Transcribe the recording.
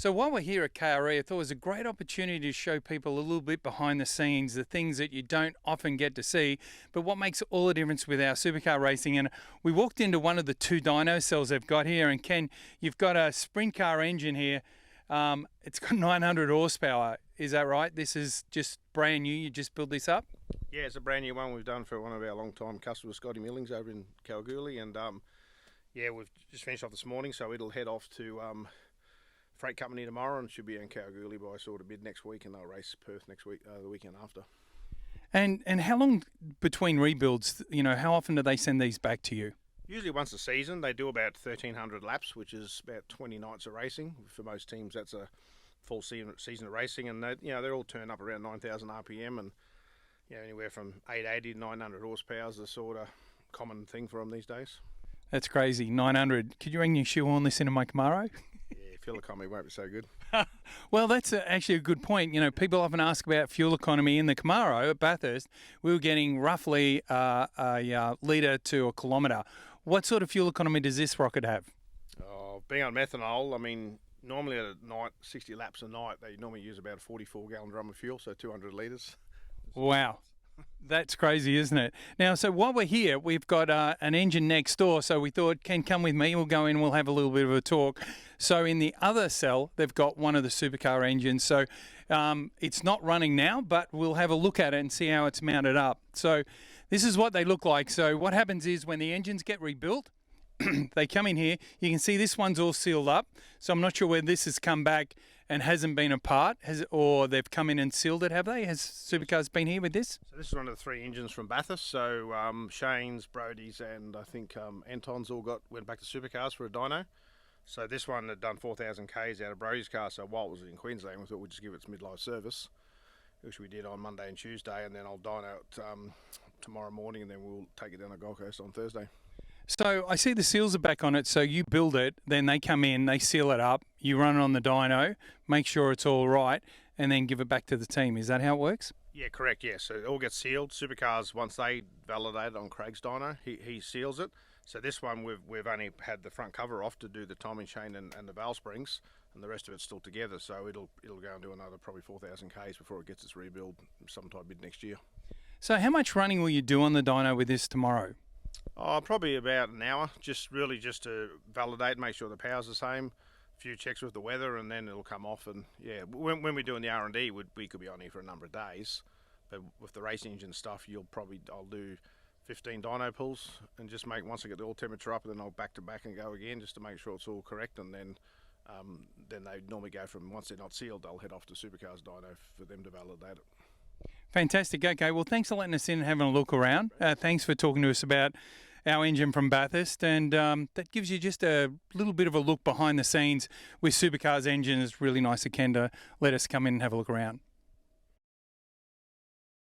So while we're here at KRE, I thought it was a great opportunity to show people a little bit behind the scenes, the things that you don't often get to see, but what makes all the difference with our supercar racing. And we walked into one of the two dyno cells they've got here, and Ken, you've got a sprint car engine here. It's got 900 horsepower. Is that right? This is just brand new. You just built this up? Yeah, it's a brand new one we've done for one of our long-time customers, Scotty Millings, over in Kalgoorlie. And yeah, we've just finished off this morning, so it'll head off to freight company tomorrow and should be in Kalgoorlie by sort of mid next week, and they'll race Perth next week, the weekend after. And how long between rebuilds, how often do they send these back to you? Usually once a season. They do about 1,300 laps, which is about 20 nights of racing. For most teams, that's a full season of racing, and they all turn up around 9,000 RPM, and anywhere from 880 to 900 horsepower is the sort of common thing for them these days. That's crazy, 900. Could you bring your shoehorn this into my Camaro? Yeah, fuel economy won't be so good. Well, that's actually a good point. People often ask about fuel economy. In the Camaro at Bathurst, we were getting roughly a litre to a kilometre. What sort of fuel economy does this rocket have? Being on methanol, I mean, normally at a night, 60 laps a night, they normally use about a 44-gallon drum of fuel, so 200 litres. Wow. That's crazy, isn't it? Now, so while we're here, we've got an engine next door, so we thought, Ken, come with me, we'll go in, we'll have a little bit of a talk. So in the other cell, they've got one of the supercar engines, so it's not running now, but we'll have a look at it and see how it's mounted up. So this is what they look like. So what happens is when the engines get rebuilt, they come in here, you can see this one's all sealed up, so I'm not sure where this has come back and hasn't been apart, or they've come in and sealed it, have they? Has Supercars been here with this? So this is one of the three engines from Bathurst, so Shane's, Brody's and I think Anton's all went back to Supercars for a dyno. So this one had done 4,000 Ks out of Brody's car, so while it was in Queensland we thought we'd just give it its midlife service, which we did on Monday and Tuesday, and then I'll dyno it tomorrow morning, and then we'll take it down to Gold Coast on Thursday. So I see the seals are back on it, so you build it, then they come in, they seal it up, you run it on the dyno, make sure it's all right, and then give it back to the team. Is that how it works? Yeah, correct, yeah. So it all gets sealed. Supercars, once they validate it on Craig's dyno, he seals it. So this one, we've only had the front cover off to do the timing chain and the valve springs, and the rest of it's still together, so it'll go and do another probably 4,000 Ks before it gets its rebuild sometime mid next year. So how much running will you do on the dyno with this tomorrow? Probably about an hour, just to validate, make sure the power's the same, a few checks with the weather, and then it'll come off. And yeah, when we're doing the R&D, we could be on here for a number of days, but with the racing engine stuff, I'll do 15 dyno pulls and just once I get the oil temperature up, and then I'll back to back and go again just to make sure it's all correct, and then they normally go from, once they're not sealed, they'll head off to Supercars dyno for them to validate it. Fantastic. Okay, well, thanks for letting us in and having a look around. Thanks for talking to us about our engine from Bathurst, and that gives you just a little bit of a look behind the scenes with Supercars engines. It's really nice of Ken to let us come in and have a look around.